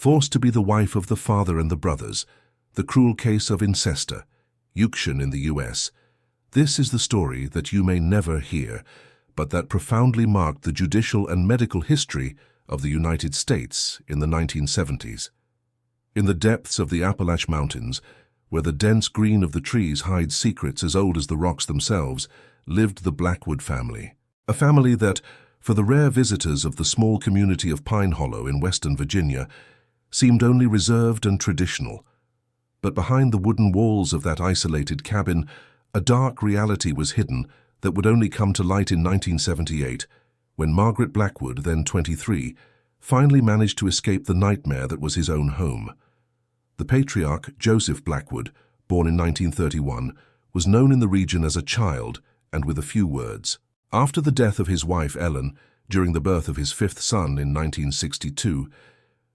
Forced to be the wife of the father and the brothers, the cruel case of incesta, Whittaker in the US. This is the story that you may never hear, but that profoundly marked the judicial and medical history of the United States in the 1970s. In the depths of the Appalachian Mountains, where the dense green of the trees hides secrets as old as the rocks themselves, lived the Blackwood family. A family that, for the rare visitors of the small community of Pine Hollow in western Virginia, seemed only reserved and traditional. But behind the wooden walls of that isolated cabin, a dark reality was hidden that would only come to light in 1978, when Margaret Blackwood, then 23, finally managed to escape the nightmare that was his own home. The patriarch, Joseph Blackwood, born in 1931, was known in the region as a child and with a few words. After the death of his wife Ellen, during the birth of his fifth son in 1962,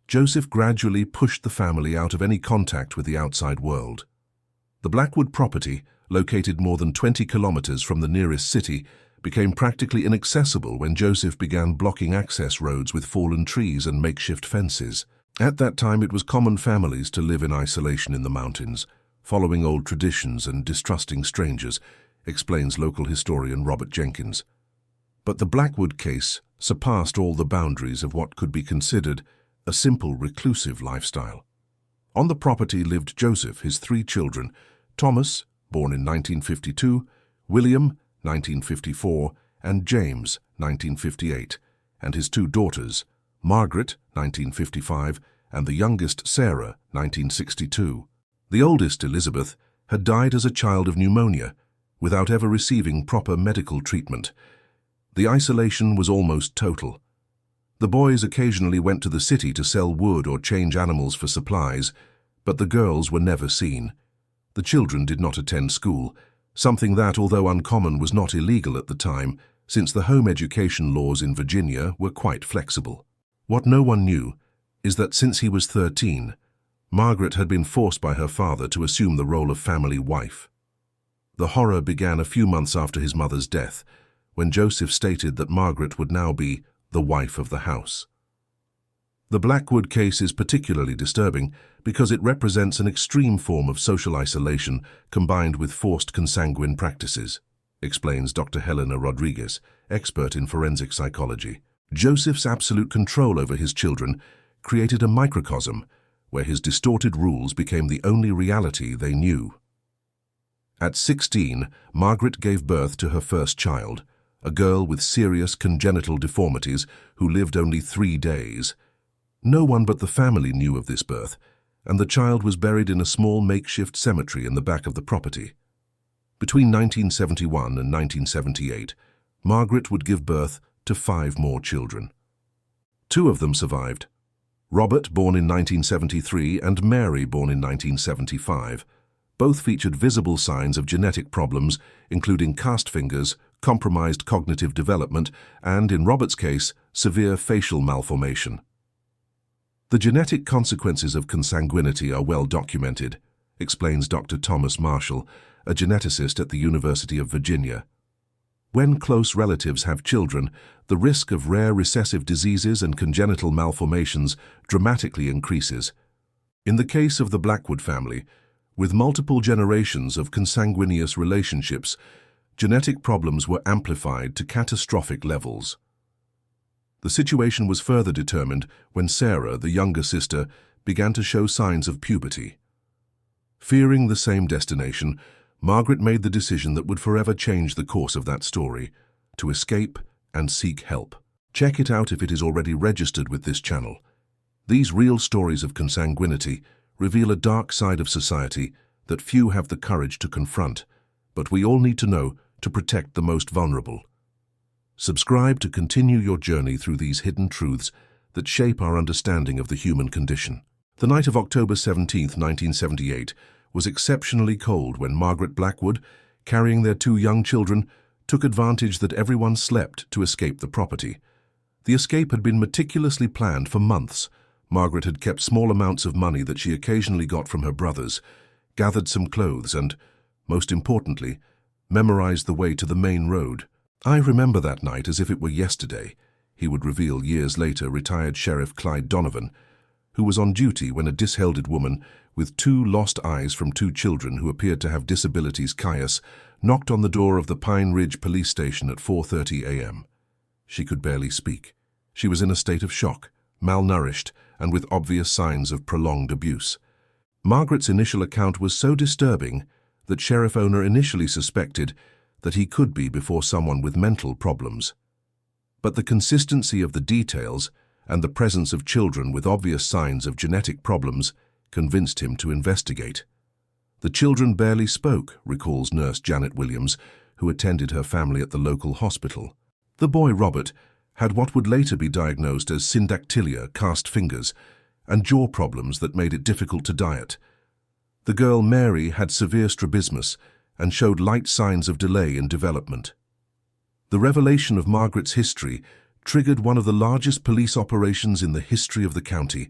Joseph gradually pushed the family out of any contact with the outside world. The Blackwood property, located more than 20 kilometers from the nearest city, became practically inaccessible when Joseph began blocking access roads with fallen trees and makeshift fences. At that time, it was common families to live in isolation in the mountains, following old traditions and distrusting strangers, explains local historian Robert Jenkins. But the Blackwood case surpassed all the boundaries of what could be considered a simple reclusive lifestyle. On the property lived Joseph, his three children, Thomas, born in 1952, William, 1954, and James, 1958, and his two daughters, Margaret, 1955, and the youngest Sarah, 1962. The oldest, Elizabeth, had died as a child of pneumonia, without ever receiving proper medical treatment. The isolation was almost total. The boys occasionally went to the city to sell wood or change animals for supplies, but the girls were never seen. The children did not attend school, something that, although uncommon, was not illegal at the time, since the home education laws in Virginia were quite flexible. What no one knew is that since he was 13, Margaret had been forced by her father to assume the role of family wife. The horror began a few months after his mother's death, when Joseph stated that Margaret would now be the wife of the house. The Blackwood case is particularly disturbing because it represents an extreme form of social isolation combined with forced consanguine practices, explains Dr. Helena Rodriguez, expert in forensic psychology. Joseph's absolute control over his children created a microcosm where his distorted rules became the only reality they knew. At 16, Margaret gave birth to her first child, a girl with serious congenital deformities who lived only 3 days. No one but the family knew of this birth, and the child was buried in a small makeshift cemetery in the back of the property. Between 1971 and 1978, Margaret would give birth to 5 more children. 2 of them survived: Robert, born in 1973, and Mary, born in 1975. Both featured visible signs of genetic problems, including cast fingers, compromised cognitive development, and, in Robert's case, severe facial malformation. The genetic consequences of consanguinity are well documented, explains Dr. Thomas Marshall, a geneticist at the University of Virginia. When close relatives have children, the risk of rare recessive diseases and congenital malformations dramatically increases. In the case of the Blackwood family, with multiple generations of consanguineous relationships, genetic problems were amplified to catastrophic levels. The situation was further determined when Sarah, the younger sister, began to show signs of puberty. Fearing the same destination, Margaret made the decision that would forever change the course of that story, to escape and seek help. Check it out if it is already registered with this channel. These real stories of consanguinity reveal a dark side of society that few have the courage to confront, but we all need to know to protect the most vulnerable. Subscribe to continue your journey through these hidden truths that shape our understanding of the human condition. The night of October 17, 1978, was exceptionally cold when Margaret Blackwood, carrying their 2 young children, took advantage that everyone slept to escape the property. The escape had been meticulously planned for months. Margaret had kept small amounts of money that she occasionally got from her brothers, gathered some clothes and, most importantly, memorized the way to the main road. "I remember that night as if it were yesterday," he would reveal years later retired Sheriff Clyde Donovan, who was on duty when a disheveled woman with two lost eyes from two children who appeared to have disabilities knocked on the door of the Pine Ridge police station at 4:30 a.m. She could barely speak. She was in a state of shock, malnourished, and with obvious signs of prolonged abuse. Margaret's initial account was so disturbing that Sheriff Owner initially suspected that he could be before someone with mental problems. But the consistency of the details and the presence of children with obvious signs of genetic problems convinced him to investigate. The children barely spoke, recalls nurse Janet Williams, who attended her family at the local hospital. The boy, Robert, had what would later be diagnosed as syndactylia, cast fingers, and jaw problems that made it difficult to diet. The girl, Mary, had severe strabismus and showed light signs of delay in development. The revelation of Margaret's history triggered one of the largest police operations in the history of the county.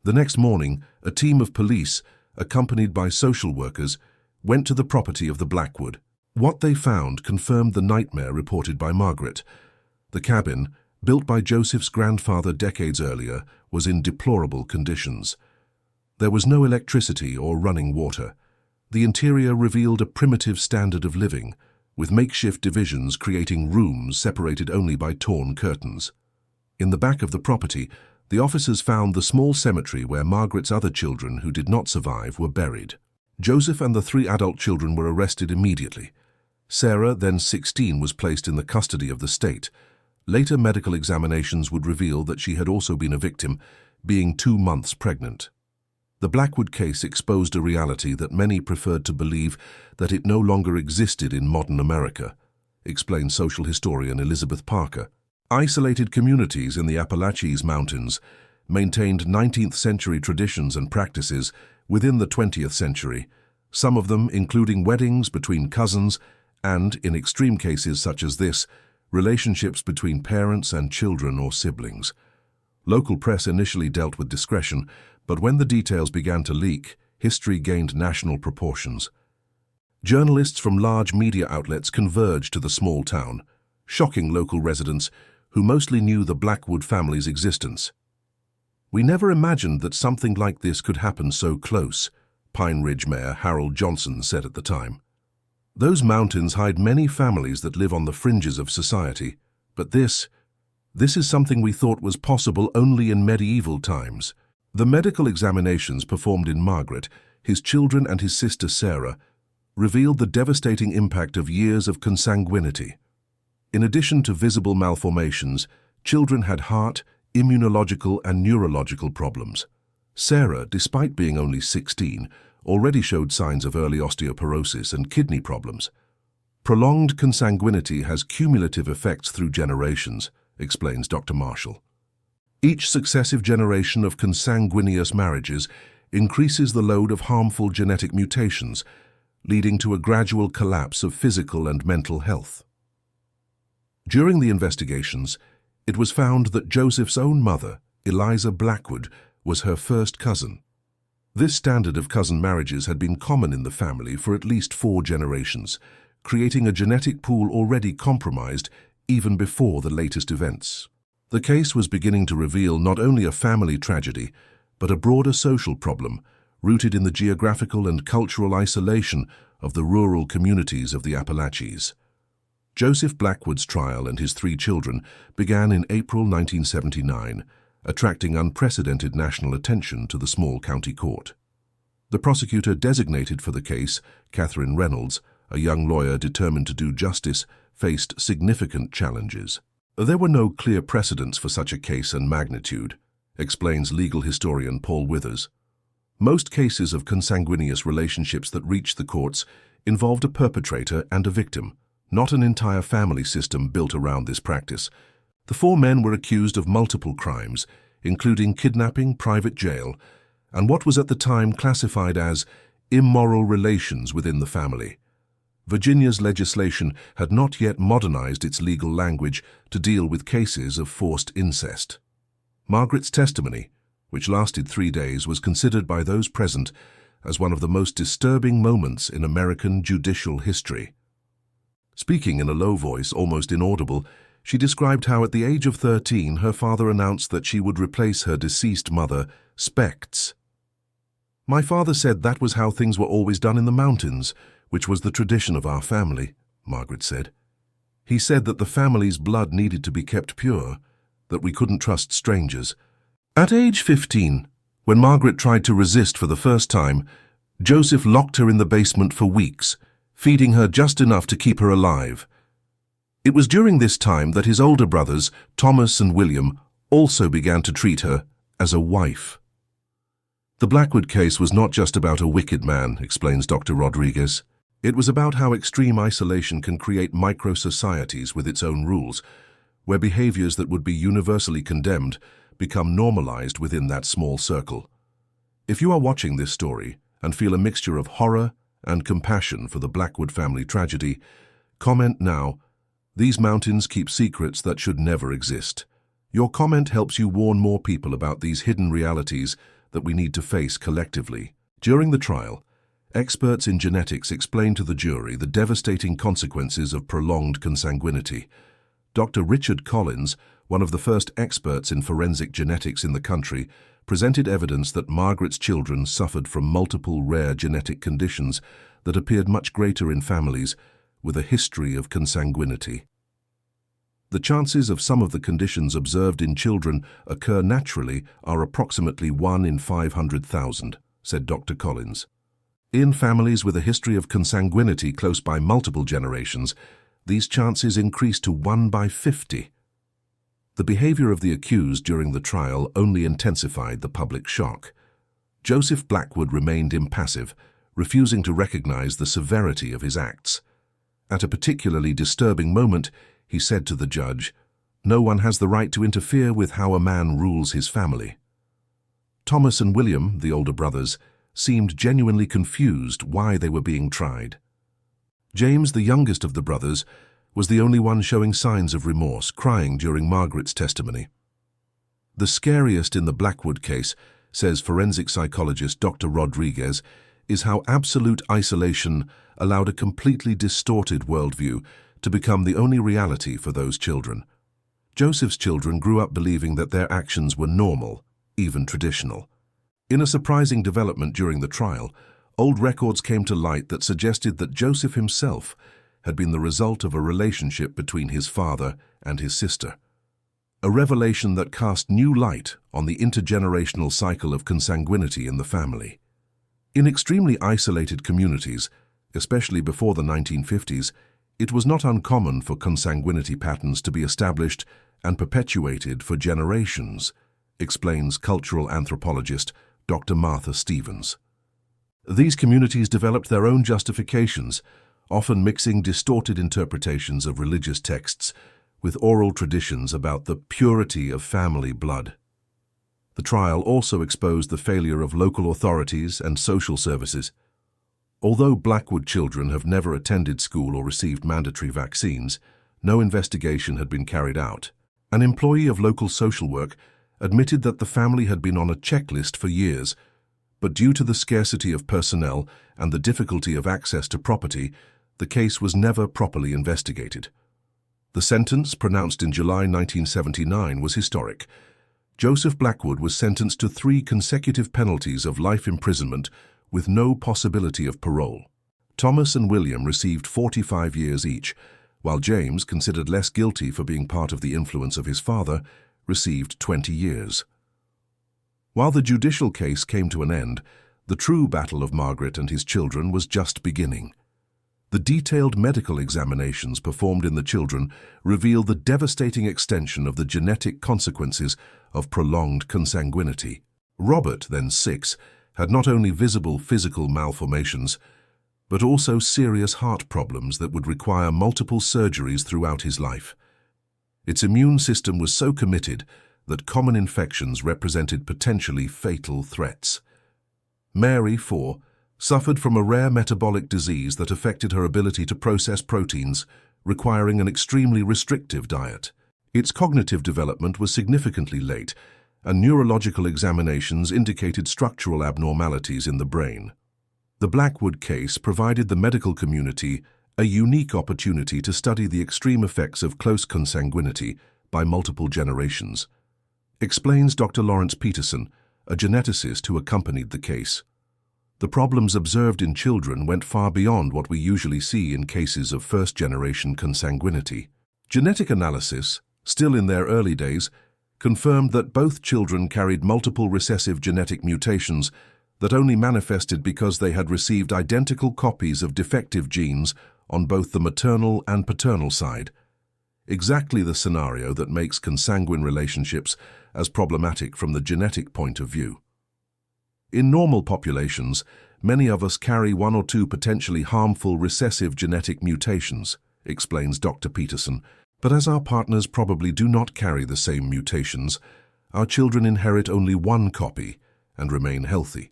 The next morning, a team of police, accompanied by social workers, went to the property of the Blackwood. What they found confirmed the nightmare reported by Margaret. The cabin, built by Joseph's grandfather decades earlier, was in deplorable conditions. There was no electricity or running water. The interior revealed a primitive standard of living, with makeshift divisions creating rooms separated only by torn curtains. In the back of the property, the officers found the small cemetery where Margaret's other children who did not survive were buried. Joseph and the 3 adult children were arrested immediately. Sarah, then 16, was placed in the custody of the state. Later medical examinations would reveal that she had also been a victim, being 2 months pregnant. The Blackwood case exposed a reality that many preferred to believe that it no longer existed in modern America, explains social historian Elizabeth Parker. Isolated communities in the Appalachian mountains maintained 19th century traditions and practices within the 20th century, some of them including weddings between cousins and, in extreme cases such as this, relationships between parents and children or siblings. Local press initially dealt with discretion, but when the details began to leak, history gained national proportions. Journalists from large media outlets converged to the small town, shocking local residents who mostly knew the Blackwood family's existence. "We never imagined that something like this could happen so close," Pine Ridge Mayor Harold Johnson said at the time. "Those mountains hide many families that live on the fringes of society, but this is something we thought was possible only in medieval times." The medical examinations performed in Margaret, his children and his sister Sarah revealed the devastating impact of years of consanguinity. In addition to visible malformations, children had heart, immunological and neurological problems. Sarah, despite being only 16, already showed signs of early osteoporosis and kidney problems. Prolonged consanguinity has cumulative effects through generations, explains Dr. Marshall. Each successive generation of consanguineous marriages increases the load of harmful genetic mutations, leading to a gradual collapse of physical and mental health. During the investigations, it was found that Joseph's own mother, Eliza Blackwood, was her first cousin. This standard of cousin marriages had been common in the family for at least 4 generations, creating a genetic pool already compromised even before the latest events. The case was beginning to reveal not only a family tragedy, but a broader social problem rooted in the geographical and cultural isolation of the rural communities of the Appalachians. Joseph Blackwood's trial and his 3 children began in April 1979, attracting unprecedented national attention to the small county court. The prosecutor designated for the case, Catherine Reynolds, a young lawyer determined to do justice, faced significant challenges. There were no clear precedents for such a case and magnitude, explains legal historian Paul Withers. Most cases of consanguineous relationships that reached the courts involved a perpetrator and a victim, not an entire family system built around this practice. The 4 men were accused of multiple crimes, including kidnapping, private jail, and what was at the time classified as immoral relations within the family. Virginia's legislation had not yet modernized its legal language to deal with cases of forced incest. Margaret's testimony, which lasted 3 days, was considered by those present as one of the most disturbing moments in American judicial history. Speaking in a low voice, almost inaudible, She described how at the age of 13 her father announced that she would replace her deceased mother, Spects. "My father said that was how things were always done in the mountains, which was the tradition of our family," Margaret said. "He said that the family's blood needed to be kept pure, that we couldn't trust strangers." At age 15, when Margaret tried to resist for the first time, Joseph locked her in the basement for weeks, feeding her just enough to keep her alive. It was during this time that his older brothers, Thomas and William, also began to treat her as a wife. The Blackwood case was not just about a wicked man, explains Dr. Rodriguez. It was about how extreme isolation can create micro-societies with its own rules, where behaviors that would be universally condemned become normalized within that small circle. If you are watching this story and feel a mixture of horror and compassion for the Blackwood family tragedy, comment now. These mountains keep secrets that should never exist. Your comment helps you warn more people about these hidden realities that we need to face collectively. During the trial, experts in genetics explained to the jury the devastating consequences of prolonged consanguinity. Dr. Richard Collins, one of the first experts in forensic genetics in the country, presented evidence that Margaret's children suffered from multiple rare genetic conditions that appeared much greater in families with a history of consanguinity. The chances of some of the conditions observed in children occur naturally are approximately 1 in 500,000, said Dr. Collins. In families with a history of consanguinity close by multiple generations, these chances increase to 1 by 50. The behavior of the accused during the trial only intensified the public shock. Joseph Blackwood remained impassive, refusing to recognize the severity of his acts. At a particularly disturbing moment, he said to the judge, "No one has the right to interfere with how a man rules his family." Thomas and William, the older brothers, seemed genuinely confused why they were being tried. James, the youngest of the brothers, was the only one showing signs of remorse, crying during Margaret's testimony. The scariest in the Blackwood case, says forensic psychologist Dr. Rodriguez, is how absolute isolation allowed a completely distorted worldview to become the only reality for those children. Joseph's children grew up believing that their actions were normal, even traditional. In a surprising development during the trial, old records came to light that suggested that Joseph himself had been the result of a relationship between his father and his sister. A revelation that cast new light on the intergenerational cycle of consanguinity in the family. In extremely isolated communities, especially before the 1950s, it was not uncommon for consanguinity patterns to be established and perpetuated for generations, explains cultural anthropologist Dr. Martha Stevens. These communities developed their own justifications, often mixing distorted interpretations of religious texts with oral traditions about the purity of family blood. The trial also exposed the failure of local authorities and social services. Although Blackwood children have never attended school or received mandatory vaccines, no investigation had been carried out. An employee of local social work admitted that the family had been on a checklist for years, but due to the scarcity of personnel and the difficulty of access to property, the case was never properly investigated. The sentence, pronounced in July 1979, was historic. Joseph Blackwood was sentenced to 3 consecutive penalties of life imprisonment with no possibility of parole. Thomas and William received 45 years each, while James, considered less guilty for being part of the influence of his father, received 20 years. While the judicial case came to an end, the true battle of Margaret and his children was just beginning. The detailed medical examinations performed in the children revealed the devastating extension of the genetic consequences of prolonged consanguinity. Robert, then 6, had not only visible physical malformations, but also serious heart problems that would require multiple surgeries throughout his life. Its immune system was so committed that common infections represented potentially fatal threats. Mary, 4, suffered from a rare metabolic disease that affected her ability to process proteins, requiring an extremely restrictive diet. Its cognitive development was significantly late, and neurological examinations indicated structural abnormalities in the brain. The Blackwood case provided the medical community a unique opportunity to study the extreme effects of close consanguinity by multiple generations, explains Dr. Lawrence Peterson, a geneticist who accompanied the case. The problems observed in children went far beyond what we usually see in cases of first-generation consanguinity. Genetic analysis, still in their early days, confirmed that both children carried multiple recessive genetic mutations that only manifested because they had received identical copies of defective genes on both the maternal and paternal side. Exactly the scenario that makes consanguine relationships as problematic from the genetic point of view. In normal populations, many of us carry one or two potentially harmful recessive genetic mutations, explains Dr. Peterson, but as our partners probably do not carry the same mutations, our children inherit only one copy and remain healthy.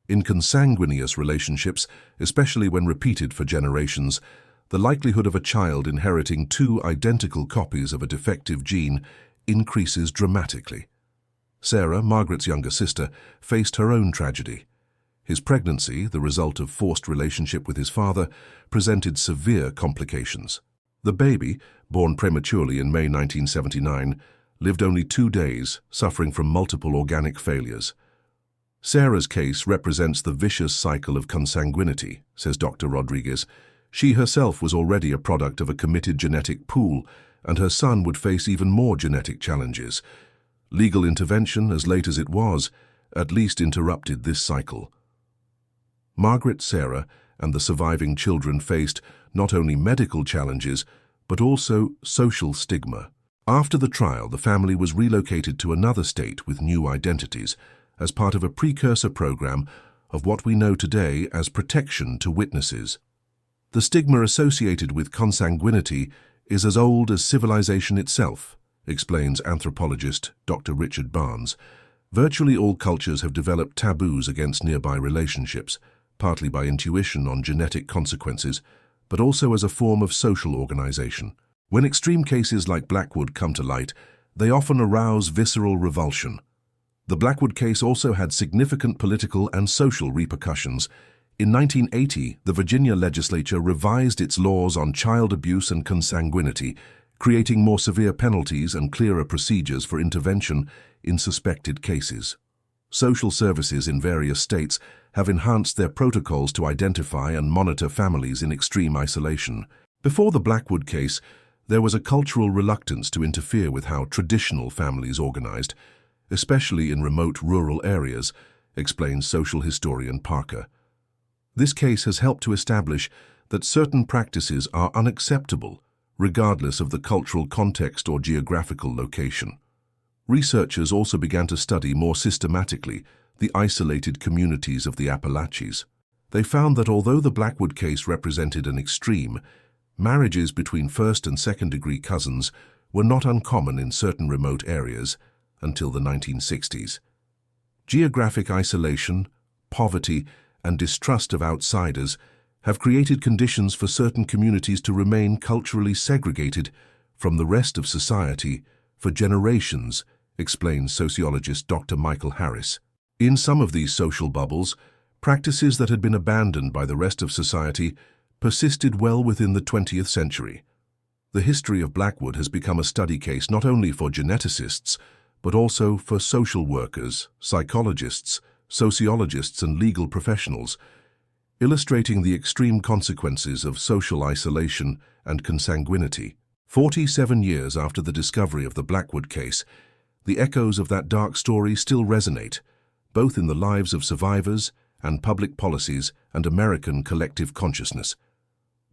In consanguineous relationships, especially when repeated for generations, the likelihood of a child inheriting two identical copies of a defective gene increases dramatically. Sarah, Margaret's younger sister, faced her own tragedy. His pregnancy, the result of forced relationship with his father, presented severe complications. The baby, born prematurely in May 1979, lived only 2 days, suffering from multiple organic failures. Sarah's case represents the vicious cycle of consanguinity, says Dr. Rodriguez. She herself was already a product of a committed genetic pool, and her son would face even more genetic challenges. Legal intervention, as late as it was, at least interrupted this cycle. Margaret, Sarah, and the surviving children faced not only medical challenges, but also social stigma. After the trial, the family was relocated to another state with new identities, as part of a precursor program of what we know today as protection to witnesses. The stigma associated with consanguinity is as old as civilization itself, explains anthropologist Dr. Richard Barnes. Virtually all cultures have developed taboos against nearby relationships, partly by intuition on genetic consequences, but also as a form of social organization. When extreme cases like Blackwood come to light, they often arouse visceral revulsion. The Blackwood case also had significant political and social repercussions. In 1980, the Virginia legislature revised its laws on child abuse and consanguinity, creating more severe penalties and clearer procedures for intervention in suspected cases. Social services in various states have enhanced their protocols to identify and monitor families in extreme isolation. Before the Blackwood case, there was a cultural reluctance to interfere with how traditional families organized, especially in remote rural areas, explains social historian Parker. This case has helped to establish that certain practices are unacceptable, regardless of the cultural context or geographical location. Researchers also began to study more systematically the isolated communities of the Appalachians. They found that although the Blackwood case represented an extreme, marriages between first and second-degree cousins were not uncommon in certain remote areas until the 1960s. Geographic isolation, poverty, and distrust of outsiders have created conditions for certain communities to remain culturally segregated from the rest of society for generations, explains sociologist Dr. Michael Harris. In some of these social bubbles, practices that had been abandoned by the rest of society persisted well within the 20th century. The history of Blackwood has become a study case not only for geneticists, but also for social workers, psychologists, sociologists, and legal professionals, illustrating the extreme consequences of social isolation and consanguinity. 47 years after the discovery of the Blackwood case, the echoes of that dark story still resonate, both in the lives of survivors and public policies and American collective consciousness.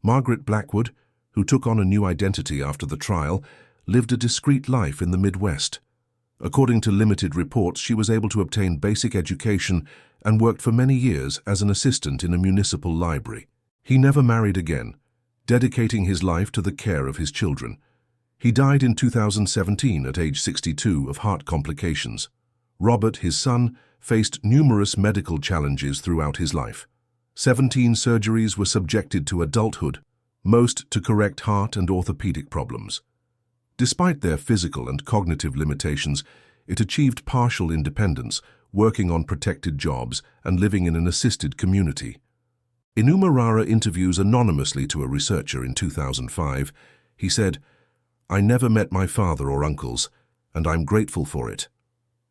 Margaret Blackwood, who took on a new identity after the trial, lived a discreet life in the Midwest. According to limited reports, she was able to obtain basic education and worked for many years as an assistant in a municipal library. He never married again, dedicating his life to the care of his children. He died in 2017 at age 62 of heart complications. Robert, his son, faced numerous medical challenges throughout his life. 17 surgeries were subjected to adulthood, most to correct heart and orthopedic problems. Despite their physical and cognitive limitations, it achieved partial independence, working on protected jobs and living in an assisted community. Inumarara interviews anonymously to a researcher in 2005. He said, "I never met my father or uncles, and I'm grateful for it.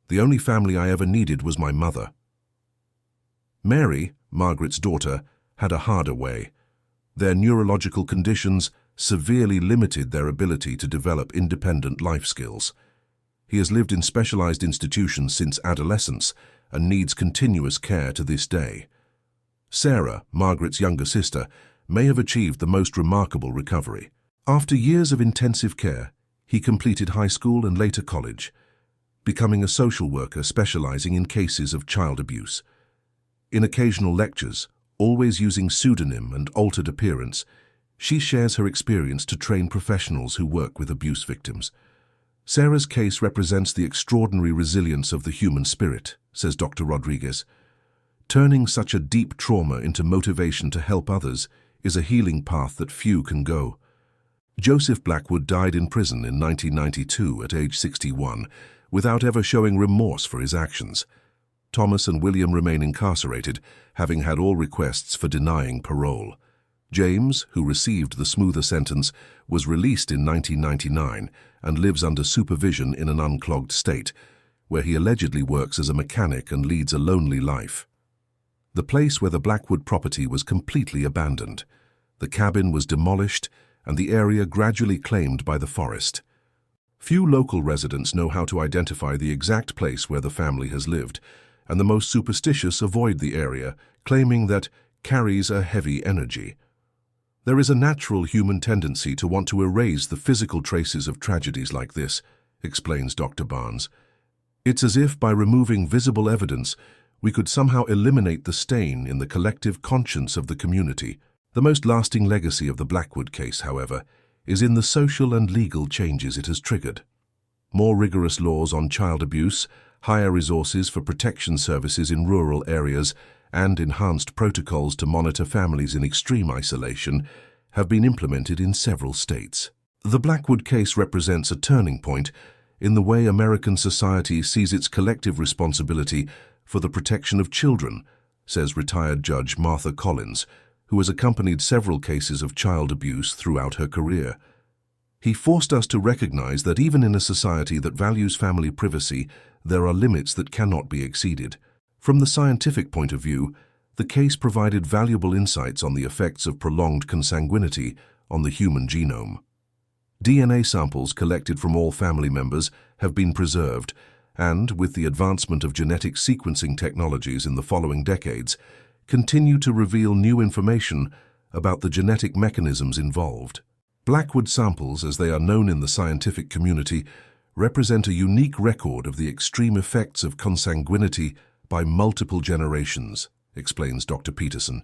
The only family I ever needed was my mother." Mary, Margaret's daughter, had a harder way. Their neurological conditions severely limited their ability to develop independent life skills. He has lived in specialized institutions since adolescence and needs continuous care to this day. Sarah, Margaret's younger sister, may have achieved the most remarkable recovery. After years of intensive care, he completed high school and later college, becoming a social worker specializing in cases of child abuse. In occasional lectures, always using pseudonym and altered appearance, she shares her experience to train professionals who work with abuse victims. Sarah's case represents the extraordinary resilience of the human spirit, says Dr. Rodriguez. Turning such a deep trauma into motivation to help others is a healing path that few can go. Joseph Blackwood died in prison in 1992 at age 61, without ever showing remorse for his actions. Thomas and William remain incarcerated, having had all requests for denying parole. James, who received the smoother sentence, was released in 1999 and lives under supervision in an unclogged state, where he allegedly works as a mechanic and leads a lonely life. The place where the Blackwood property was completely abandoned. The cabin was demolished and the area gradually claimed by the forest. Few local residents know how to identify the exact place where the family has lived, and the most superstitious avoid the area, claiming that carries a heavy energy. There is a natural human tendency to want to erase the physical traces of tragedies like this, explains Dr. Barnes. It's as if by removing visible evidence, we could somehow eliminate the stain in the collective conscience of the community. The most lasting legacy of the Blackwood case, however, is in the social and legal changes it has triggered. More rigorous laws on child abuse, higher resources for protection services in rural areas, and enhanced protocols to monitor families in extreme isolation have been implemented in several states. The Blackwood case represents a turning point in the way American society sees its collective responsibility for the protection of children, says retired Judge Martha Collins, who has accompanied several cases of child abuse throughout her career. He forced us to recognize that even in a society that values family privacy, there are limits that cannot be exceeded. From the scientific point of view, the case provided valuable insights on the effects of prolonged consanguinity on the human genome. DNA samples collected from all family members have been preserved, and, with the advancement of genetic sequencing technologies in the following decades, continue to reveal new information about the genetic mechanisms involved. Blackwood samples, as they are known in the scientific community, represent a unique record of the extreme effects of consanguinity by multiple generations, explains Dr. Peterson.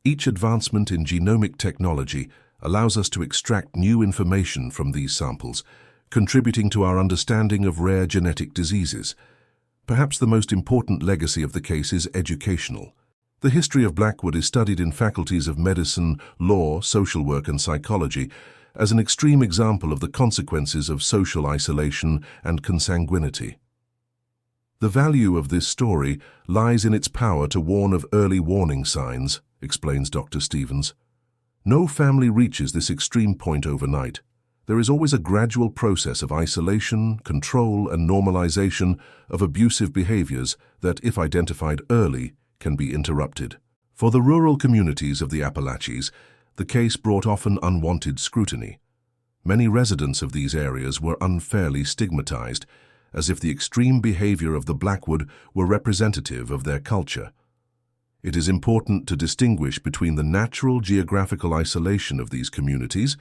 Each advancement in genomic technology allows us to extract new information from these samples, contributing to our understanding of rare genetic diseases. Perhaps the most important legacy of the case is educational. The history of Blackwood is studied in faculties of medicine, law, social work, and psychology as an extreme example of the consequences of social isolation and consanguinity. The value of this story lies in its power to warn of early warning signs, explains Dr. Stevens. No family reaches this extreme point overnight. There is always a gradual process of isolation, control, and normalization of abusive behaviors that, if identified early, can be interrupted. For the rural communities of the Appalachians, the case brought often unwanted scrutiny. Many residents of these areas were unfairly stigmatized, as if the extreme behavior of the Blackwood were representative of their culture. It is important to distinguish between the natural geographical isolation of these communities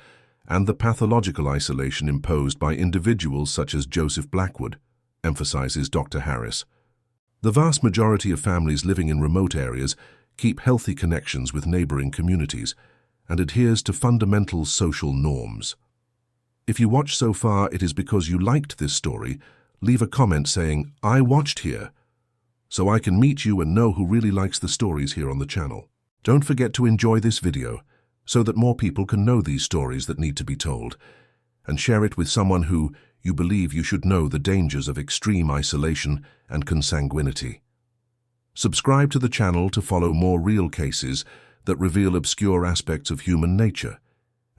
and the pathological isolation imposed by individuals such as Joseph Blackwood, emphasizes Dr. Harris. The vast majority of families living in remote areas keep healthy connections with neighboring communities and adheres to fundamental social norms. If you watched so far, it is because you liked this story. Leave a comment saying, "I watched here," so I can meet you and know who really likes the stories here on the channel. Don't forget to enjoy this video so that more people can know these stories that need to be told, and share it with someone who you believe you should know the dangers of extreme isolation and consanguinity. Subscribe to the channel to follow more real cases that reveal obscure aspects of human nature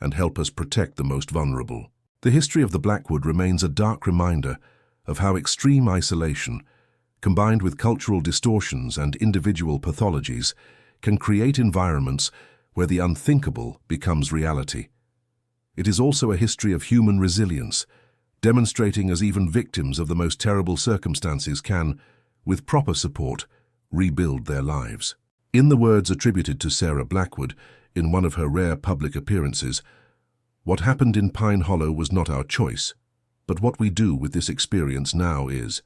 and help us protect the most vulnerable. The history of the Blackwood remains a dark reminder of how extreme isolation, combined with cultural distortions and individual pathologies, can create environments where the unthinkable becomes reality. It is also a history of human resilience, demonstrating as even victims of the most terrible circumstances can, with proper support, rebuild their lives. In the words attributed to Sarah Blackwood in one of her rare public appearances, "What happened in Pine Hollow was not our choice, but what we do with this experience now is.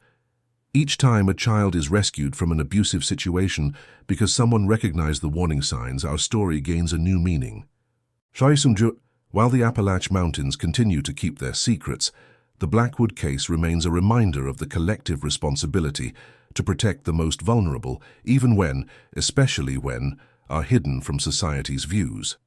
Each time a child is rescued from an abusive situation because someone recognized the warning signs, our story gains a new meaning." While the Appalachian Mountains continue to keep their secrets, the Blackwood case remains a reminder of the collective responsibility to protect the most vulnerable, even when, especially when, are hidden from society's views.